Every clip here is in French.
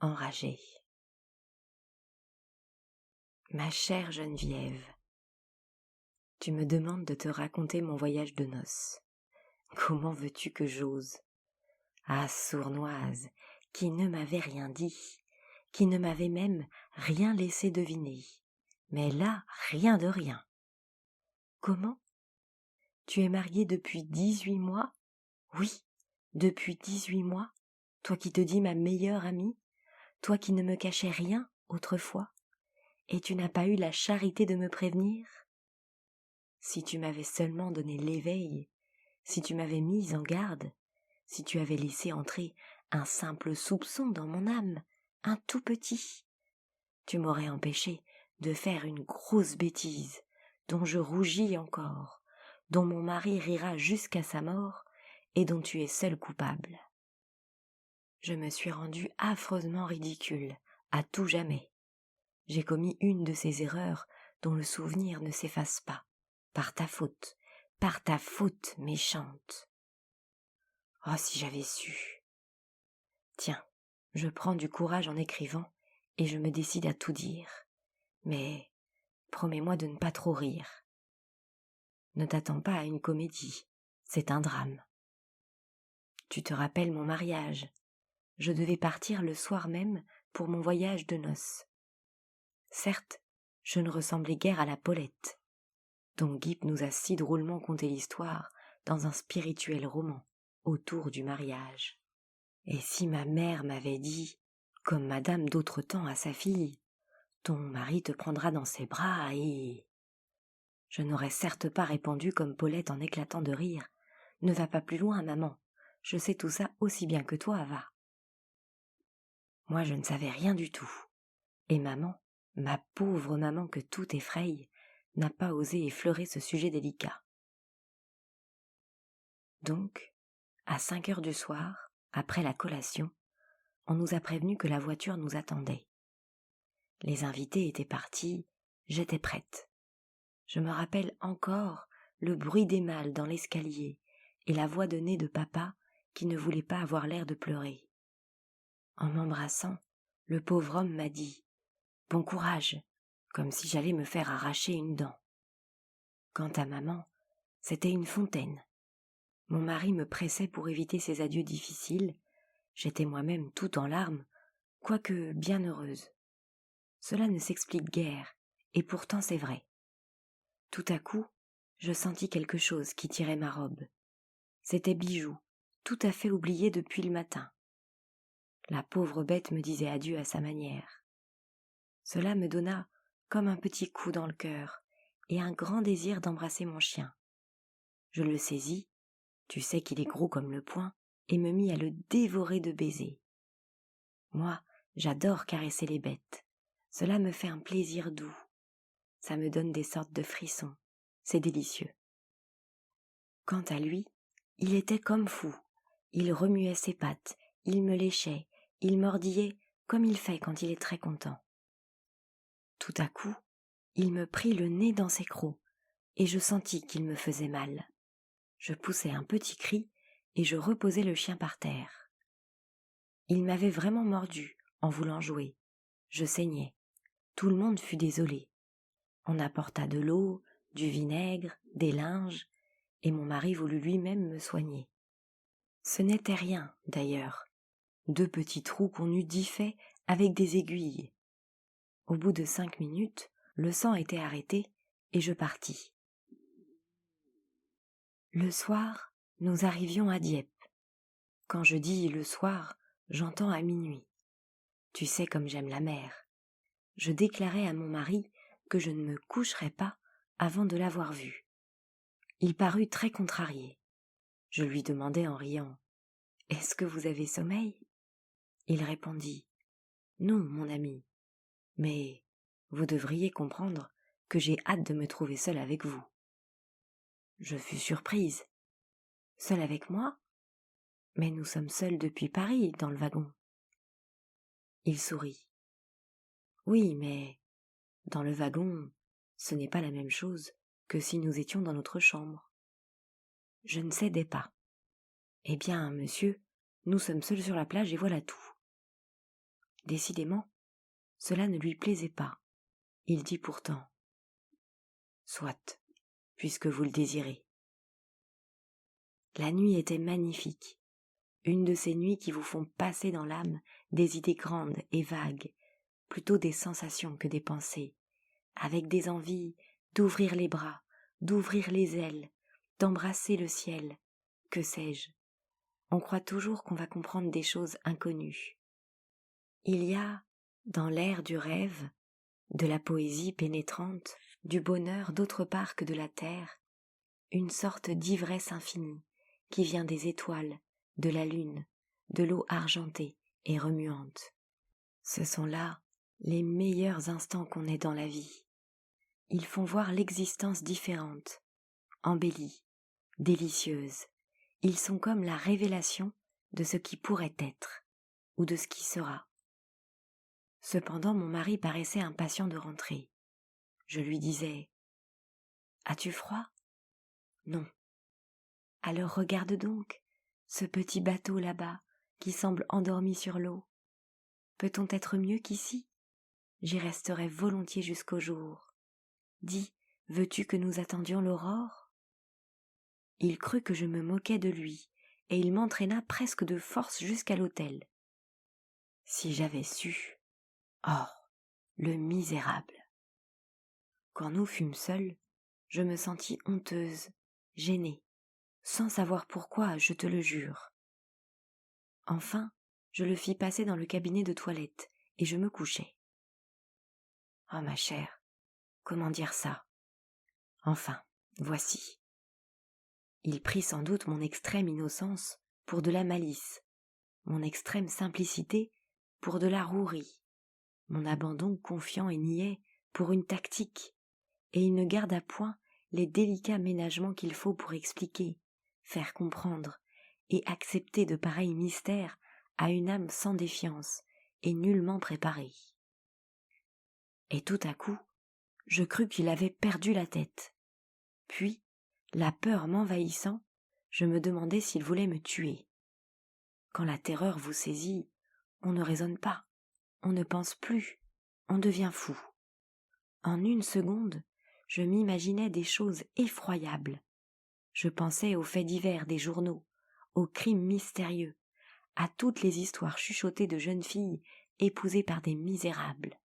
enragée. Ma chère Geneviève, tu me demandes de te raconter mon voyage de noces. Comment veux-tu que j'ose? Ah, sournoise, qui ne m'avait rien dit, qui ne m'avait même rien laissé deviner. Mais là, rien de rien. Comment? Tu es mariée depuis 18 mois? Oui, depuis 18 mois, toi qui te dis ma meilleure amie, toi qui ne me cachais rien autrefois, et tu n'as pas eu la charité de me prévenir? Si tu m'avais seulement donné l'éveil, si tu m'avais mise en garde, si tu avais laissé entrer un simple soupçon dans mon âme, un tout petit, tu m'aurais empêché de faire une grosse bêtise, dont je rougis encore, dont mon mari rira jusqu'à sa mort, et dont tu es seul coupable. Je me suis rendue affreusement ridicule, à tout jamais. J'ai commis une de ces erreurs dont le souvenir ne s'efface pas, par ta faute méchante. Oh, si j'avais su. Tiens, je prends du courage en écrivant, et je me décide à tout dire. Mais promets-moi de ne pas trop rire. Ne t'attends pas à une comédie, c'est un drame. Tu te rappelles mon mariage. Je devais partir le soir même pour mon voyage de noces. Certes, je ne ressemblais guère à la Paulette, dont Guip nous a si drôlement conté l'histoire dans un spirituel roman autour du mariage. Et si ma mère m'avait dit, comme madame d'autre temps à sa fille, « Ton mari te prendra dans ses bras et… » Je n'aurais certes pas répondu comme Paulette en éclatant de rire, « Ne va pas plus loin, maman, je sais tout ça aussi bien que toi, va. » Moi je ne savais rien du tout, et maman, ma pauvre maman que tout effraye, n'a pas osé effleurer ce sujet délicat. Donc, à 5 heures du soir, après la collation, on nous a prévenu que la voiture nous attendait. Les invités étaient partis, j'étais prête. Je me rappelle encore le bruit des malles dans l'escalier et la voix de nez de papa qui ne voulait pas avoir l'air de pleurer. En m'embrassant, le pauvre homme m'a dit « Bon courage », comme si j'allais me faire arracher une dent. Quant à maman, c'était une fontaine. Mon mari me pressait pour éviter ces adieux difficiles. J'étais moi-même tout en larmes, quoique bien heureuse. Cela ne s'explique guère, et pourtant c'est vrai. Tout à coup, je sentis quelque chose qui tirait ma robe. C'était Bijou, tout à fait oublié depuis le matin. La pauvre bête me disait adieu à sa manière. Cela me donna comme un petit coup dans le cœur et un grand désir d'embrasser mon chien. Je le saisis, tu sais qu'il est gros comme le poing, et me mis à le dévorer de baisers. Moi, j'adore caresser les bêtes. Cela me fait un plaisir doux. Ça me donne des sortes de frissons. C'est délicieux. Quant à lui, il était comme fou. Il remuait ses pattes, il me léchait, il mordillait comme il fait quand il est très content. Tout à coup, il me prit le nez dans ses crocs, et je sentis qu'il me faisait mal. Je poussai un petit cri, et je reposai le chien par terre. Il m'avait vraiment mordu, en voulant jouer. Je saignais. Tout le monde fut désolé. On apporta de l'eau, du vinaigre, des linges, et mon mari voulut lui-même me soigner. Ce n'était rien, d'ailleurs. 2 petits trous qu'on eût dit faits avec des aiguilles. Au bout de 5 minutes, le sang était arrêté, et je partis. Le soir, nous arrivions à Dieppe. Quand je dis le soir, j'entends à minuit. Tu sais comme j'aime la mer. Je déclarai à mon mari que je ne me coucherais pas avant de l'avoir vue. Il parut très contrarié. Je lui demandai en riant « Est-ce que vous avez sommeil ?» Il répondit « Non, mon ami, mais vous devriez comprendre que j'ai hâte de me trouver seule avec vous. » Je fus surprise. « Seule avec moi ? Mais nous sommes seuls depuis Paris, dans le wagon. » Il sourit. « Oui, mais dans le wagon, ce n'est pas la même chose que si nous étions dans notre chambre. » Je ne cédais pas. « Eh bien, monsieur, nous sommes seuls sur la plage et voilà tout. » Décidément, cela ne lui plaisait pas. Il dit pourtant « Soit, puisque vous le désirez. » La nuit était magnifique, une de ces nuits qui vous font passer dans l'âme des idées grandes et vagues, plutôt des sensations que des pensées, avec des envies d'ouvrir les bras, d'ouvrir les ailes, d'embrasser le ciel, que sais-je. On croit toujours qu'on va comprendre des choses inconnues. Il y a, dans l'air du rêve, de la poésie pénétrante, du bonheur d'autre part que de la terre, une sorte d'ivresse infinie qui vient des étoiles, de la lune, de l'eau argentée et remuante. Ce sont là les meilleurs instants qu'on ait dans la vie. Ils font voir l'existence différente, embellie, délicieuse. Ils sont comme la révélation de ce qui pourrait être, ou de ce qui sera. Cependant, mon mari paraissait impatient de rentrer. Je lui disais « As-tu froid ?»« Non. »« Alors regarde donc ce petit bateau là-bas qui semble endormi sur l'eau. Peut-on être mieux qu'ici ? J'y resterai volontiers jusqu'au jour. Dis, veux-tu que nous attendions l'aurore ?» Il crut que je me moquais de lui, et il m'entraîna presque de force jusqu'à l'autel. Si j'avais su. Oh, le misérable. Quand nous fûmes seuls, je me sentis honteuse, gênée, sans savoir pourquoi, je te le jure. Enfin, je le fis passer dans le cabinet de toilette, et je me couchai. Oh ma chère, comment dire ça ? Enfin, voici. Il prit sans doute mon extrême innocence pour de la malice, mon extrême simplicité pour de la rouerie, mon abandon confiant et niais pour une tactique, et il ne garda point les délicats ménagements qu'il faut pour expliquer, faire comprendre et accepter de pareils mystères à une âme sans défiance et nullement préparée. Et tout à coup, je crus qu'il avait perdu la tête. Puis, la peur m'envahissant, je me demandai s'il voulait me tuer. Quand la terreur vous saisit, on ne raisonne pas, on ne pense plus, on devient fou. En une seconde, je m'imaginais des choses effroyables. Je pensais aux faits divers des journaux, aux crimes mystérieux, à toutes les histoires chuchotées de jeunes filles épousées par des misérables.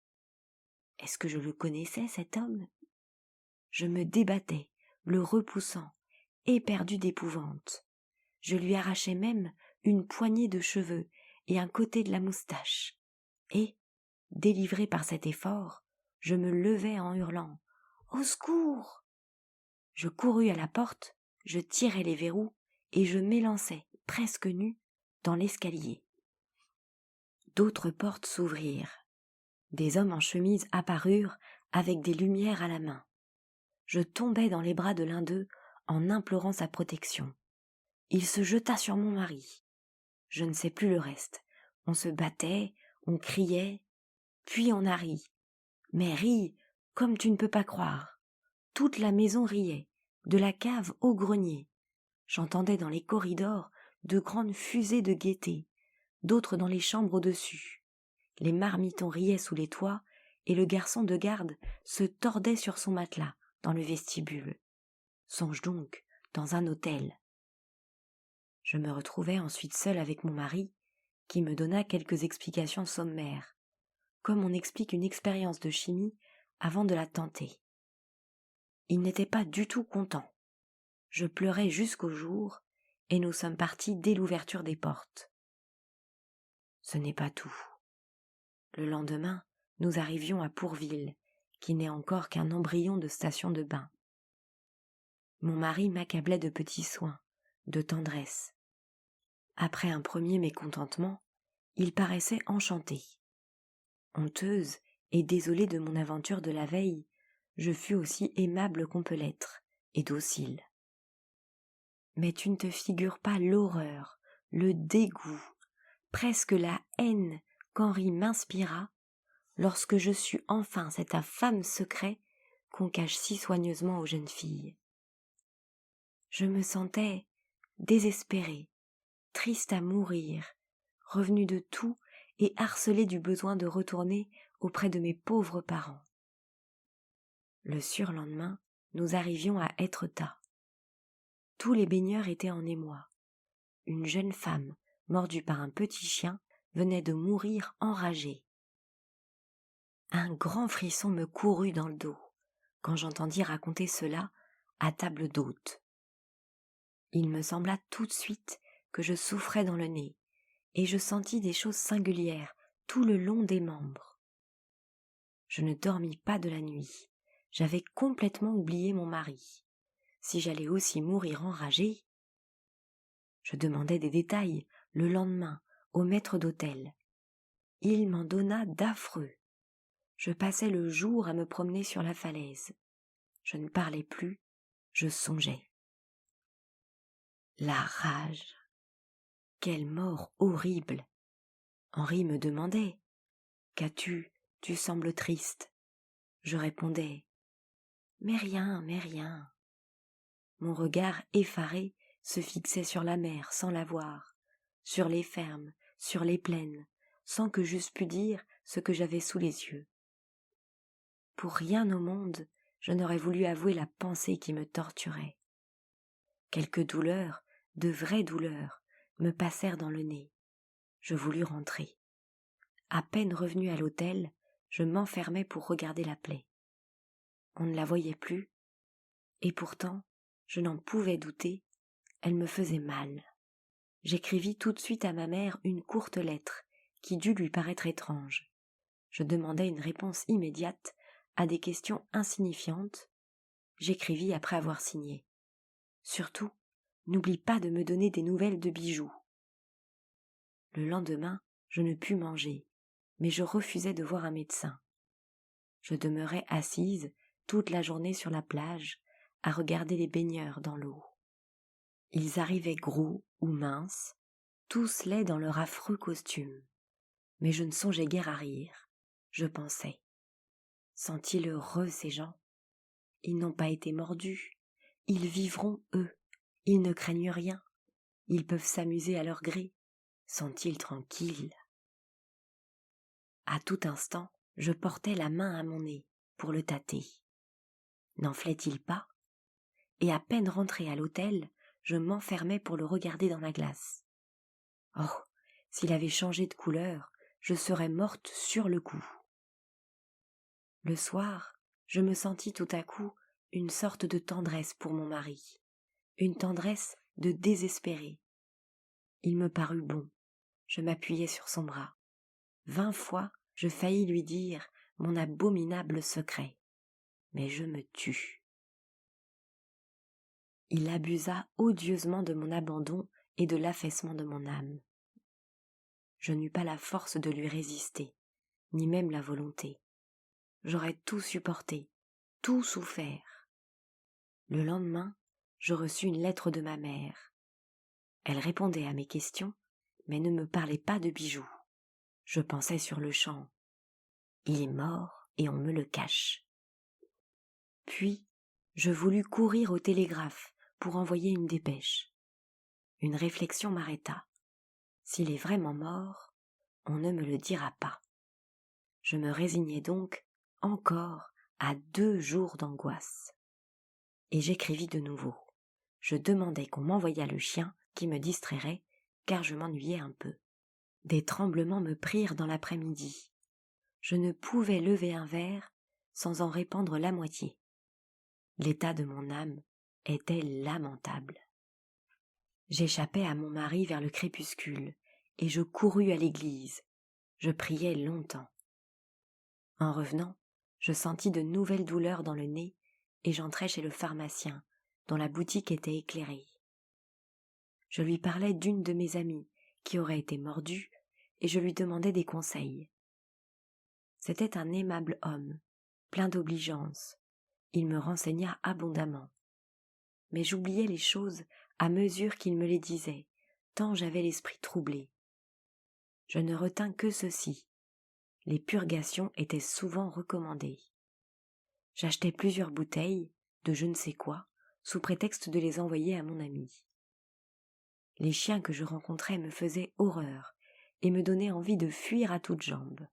Est-ce que je le connaissais, cet homme ? Je me débattais, le repoussant, éperdu d'épouvante. Je lui arrachais même une poignée de cheveux et un côté de la moustache. Et, délivré par cet effort, je me levai en hurlant « Au secours !» Je courus à la porte, je tirai les verrous et je m'élançai, presque nu, dans l'escalier. D'autres portes s'ouvrirent. Des hommes en chemise apparurent avec des lumières à la main. Je tombai dans les bras de l'un d'eux en implorant sa protection. Il se jeta sur mon mari. Je ne sais plus le reste. On se battait, on criait, puis on a ri. Mais ri comme tu ne peux pas croire. Toute la maison riait, de la cave au grenier. J'entendais dans les corridors de grandes fusées de gaieté, d'autres dans les chambres au-dessus. Les marmitons riaient sous les toits et le garçon de garde se tordait sur son matelas dans le vestibule. Songe donc, dans un hôtel. Je me retrouvai ensuite seule avec mon mari, qui me donna quelques explications sommaires, comme on explique une expérience de chimie avant de la tenter. Il n'était pas du tout content. Je pleurai jusqu'au jour, et nous sommes partis dès l'ouverture des portes. Ce n'est pas tout. Le lendemain, nous arrivions à Pourville, qui n'est encore qu'un embryon de station de bain. Mon mari m'accablait de petits soins, de tendresse. Après un premier mécontentement, il paraissait enchanté. Honteuse et désolée de mon aventure de la veille, je fus aussi aimable qu'on peut l'être, et docile. Mais tu ne te figures pas l'horreur, le dégoût, presque la haine qu'Henri m'inspira lorsque je sus enfin cet infâme secret qu'on cache si soigneusement aux jeunes filles. Je me sentais désespérée, triste à mourir, revenue de tout et harcelée du besoin de retourner auprès de mes pauvres parents. Le surlendemain, nous arrivions à Étretat. Tous les baigneurs étaient en émoi. Une jeune femme, mordue par un petit chien, venait de mourir enragée. Un grand frisson me courut dans le dos quand j'entendis raconter cela à table d'hôte. Il me sembla tout de suite que je souffrais dans le nez, et je sentis des choses singulières tout le long des membres. Je ne dormis pas de la nuit. J'avais complètement oublié mon mari. Si j'allais aussi mourir enragée, je demandai des détails le lendemain au maître d'hôtel. Il m'en donna d'affreux. Je passais le jour à me promener sur la falaise. Je ne parlais plus, je songeais. La rage. Quelle mort horrible. Henri me demandait « Qu'as-tu ? Tu sembles triste. » Je répondais « Mais rien, mais rien. » Mon regard effaré se fixait sur la mer sans la voir, sur les fermes, sur les plaines, sans que j'eusse pu dire ce que j'avais sous les yeux. Pour rien au monde, je n'aurais voulu avouer la pensée qui me torturait. Quelques douleurs, de vraies douleurs, me passèrent dans le nez. Je voulus rentrer. À peine revenu à l'hôtel, je m'enfermai pour regarder la plaie. On ne la voyait plus, et pourtant, je n'en pouvais douter, elle me faisait mal. J'écrivis tout de suite à ma mère une courte lettre, qui dut lui paraître étrange. Je demandai une réponse immédiate à des questions insignifiantes. J'écrivis après avoir signé. Surtout, n'oublie pas de me donner des nouvelles de Bijoux. Le lendemain, je ne pus manger, mais je refusai de voir un médecin. Je demeurai assise toute la journée sur la plage, à regarder les baigneurs dans l'eau. Ils arrivaient gros ou minces, tous laids dans leur affreux costume. Mais je ne songeais guère à rire. Je pensais. Sont-ils heureux, ces gens ? Ils n'ont pas été mordus. Ils vivront, eux. Ils ne craignent rien. Ils peuvent s'amuser à leur gré. Sont-ils tranquilles ? À tout instant, je portais la main à mon nez pour le tâter. N'enflait-il pas ? Et à peine rentré à l'hôtel, je m'enfermais pour le regarder dans la glace. Oh, s'il avait changé de couleur, je serais morte sur le coup. Le soir, je me sentis tout à coup une sorte de tendresse pour mon mari, une tendresse de désespéré. Il me parut bon, je m'appuyai sur son bras. 20 fois, je faillis lui dire mon abominable secret, mais je me tus. Il abusa odieusement de mon abandon et de l'affaissement de mon âme. Je n'eus pas la force de lui résister, ni même la volonté. J'aurais tout supporté, tout souffert. Le lendemain, je reçus une lettre de ma mère. Elle répondait à mes questions, mais ne me parlait pas de Bijoux. Je pensais sur-le-champ. Il est mort et on me le cache. Puis, je voulus courir au télégraphe pour envoyer une dépêche. Une réflexion m'arrêta. S'il est vraiment mort, on ne me le dira pas. Je me résignai donc encore à 2 jours d'angoisse. Et j'écrivis de nouveau. Je demandais qu'on m'envoyât le chien qui me distrairait, car je m'ennuyais un peu. Des tremblements me prirent dans l'après-midi. Je ne pouvais lever un verre sans en répandre la moitié. L'état de mon âme était lamentable. J'échappai à mon mari vers le crépuscule, et je courus à l'église. Je priai longtemps. En revenant, je sentis de nouvelles douleurs dans le nez, et j'entrai chez le pharmacien, dont la boutique était éclairée. Je lui parlais d'une de mes amies, qui aurait été mordue, et je lui demandai des conseils. C'était un aimable homme, plein d'obligeance. Il me renseigna abondamment. Mais j'oubliais les choses à mesure qu'il me les disait, tant j'avais l'esprit troublé. Je ne retins que ceci. Les purgations étaient souvent recommandées. J'achetai plusieurs bouteilles, de je ne sais quoi, sous prétexte de les envoyer à mon ami. Les chiens que je rencontrais me faisaient horreur, et me donnait envie de fuir à toutes jambes.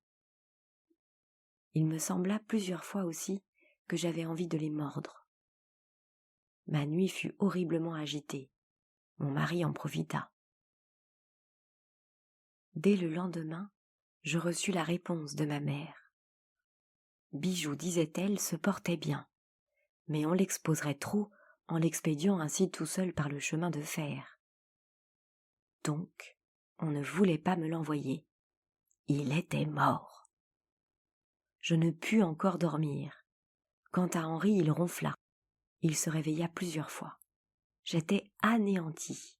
Il me sembla plusieurs fois aussi que j'avais envie de les mordre. Ma nuit fut horriblement agitée. Mon mari en profita. Dès le lendemain, je reçus la réponse de ma mère. Bijou, disait-elle, se portait bien, mais on l'exposerait trop en l'expédiant ainsi tout seul par le chemin de fer. Donc, on ne voulait pas me l'envoyer. Il était mort. Je ne pus encore dormir. Quant à Henri, il ronfla. Il se réveilla plusieurs fois. J'étais anéantie.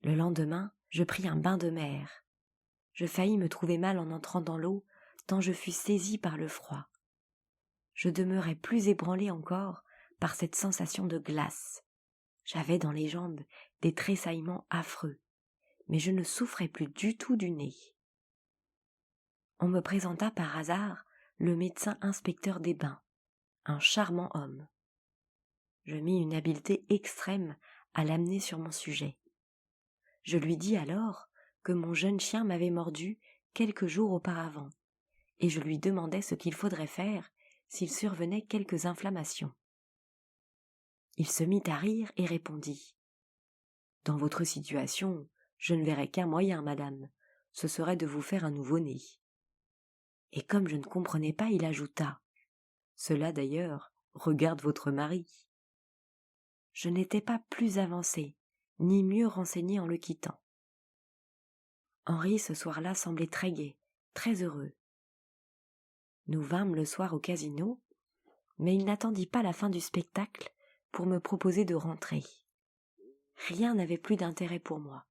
Le lendemain, je pris un bain de mer. Je faillis me trouver mal en entrant dans l'eau, tant je fus saisie par le froid. Je demeurais plus ébranlée encore par cette sensation de glace. J'avais dans les jambes des tressaillements affreux, mais je ne souffrais plus du tout du nez. On me présenta par hasard le médecin inspecteur des bains, un charmant homme. Je mis une habileté extrême à l'amener sur mon sujet. Je lui dis alors que mon jeune chien m'avait mordu quelques jours auparavant, et je lui demandai ce qu'il faudrait faire s'il survenait quelques inflammations. Il se mit à rire et répondit : « Dans votre situation, je ne verrais qu'un moyen, madame, ce serait de vous faire un nouveau-né. » Et comme je ne comprenais pas, il ajouta : « Cela d'ailleurs regarde votre mari. » Je n'étais pas plus avancée, ni mieux renseignée en le quittant. Henri, ce soir-là, semblait très gai, très heureux. Nous vînmes le soir au casino, mais il n'attendit pas la fin du spectacle pour me proposer de rentrer. Rien n'avait plus d'intérêt pour moi.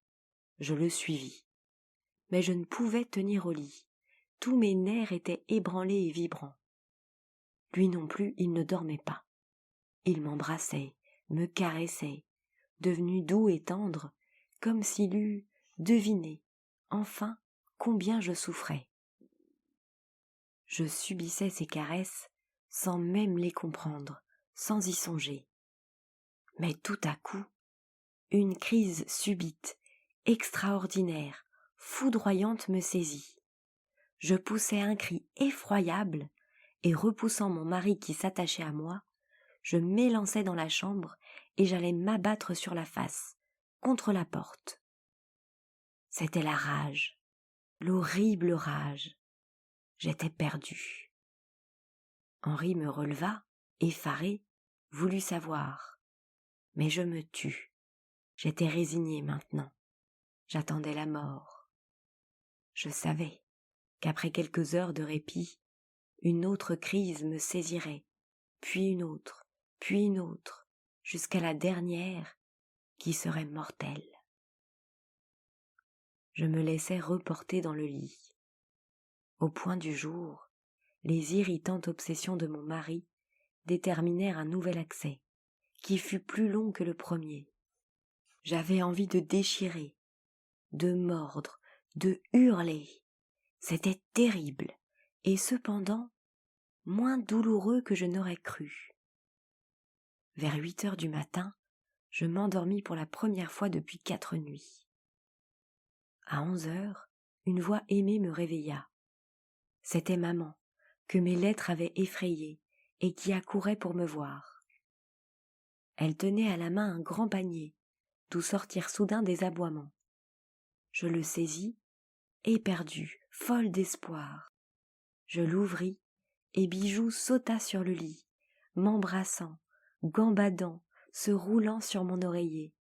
Je le suivis. Mais je ne pouvais tenir au lit. Tous mes nerfs étaient ébranlés et vibrants. Lui non plus, il ne dormait pas. Il m'embrassait, me caressait, devenu doux et tendre, comme s'il eût deviné, enfin, combien je souffrais. Je subissais ces caresses sans même les comprendre, sans y songer. Mais tout à coup, une crise subite, extraordinaire, foudroyante me saisit. Je poussai un cri effroyable et repoussant mon mari qui s'attachait à moi, je m'élançai dans la chambre et j'allais m'abattre sur la face, contre la porte. C'était la rage, l'horrible rage. J'étais perdue. Henri me releva, effaré, voulut savoir. Mais je me tus. J'étais résignée maintenant. J'attendais la mort. Je savais qu'après quelques heures de répit, une autre crise me saisirait, puis une autre, jusqu'à la dernière qui serait mortelle. Je me laissais reporter dans le lit. Au point du jour, les irritantes obsessions de mon mari déterminèrent un nouvel accès, qui fut plus long que le premier. J'avais envie de déchirer, de mordre, de hurler. C'était terrible, et cependant moins douloureux que je n'aurais cru. Vers 8 heures du matin, je m'endormis pour la première fois depuis 4 nuits. À 11 heures, une voix aimée me réveilla. C'était maman, que mes lettres avaient effrayée et qui accourait pour me voir. Elle tenait à la main un grand panier, d'où sortirent soudain des aboiements. Je le saisis, éperdue, folle d'espoir. Je l'ouvris, et Bijou sauta sur le lit, m'embrassant, gambadant, se roulant sur mon oreiller,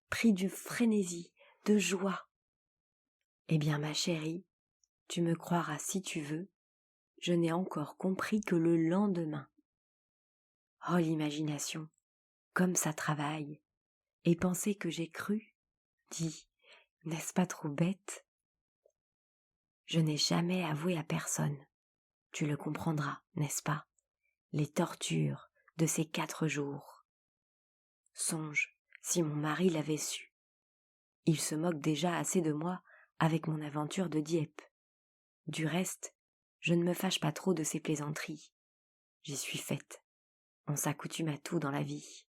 pris de frénésie, de joie. « Eh bien, ma chérie, tu me croiras si tu veux, je n'ai encore compris que le lendemain. » Oh, l'imagination, comme ça travaille, et penser que j'ai cru, dis, n'est-ce pas trop bête ? Je n'ai jamais avoué à personne. Tu le comprendras, n'est-ce pas, les tortures de ces 4 jours. Songe, si mon mari l'avait su. Il se moque déjà assez de moi avec mon aventure de Dieppe. Du reste, je ne me fâche pas trop de ses plaisanteries. J'y suis faite. On s'accoutume à tout dans la vie.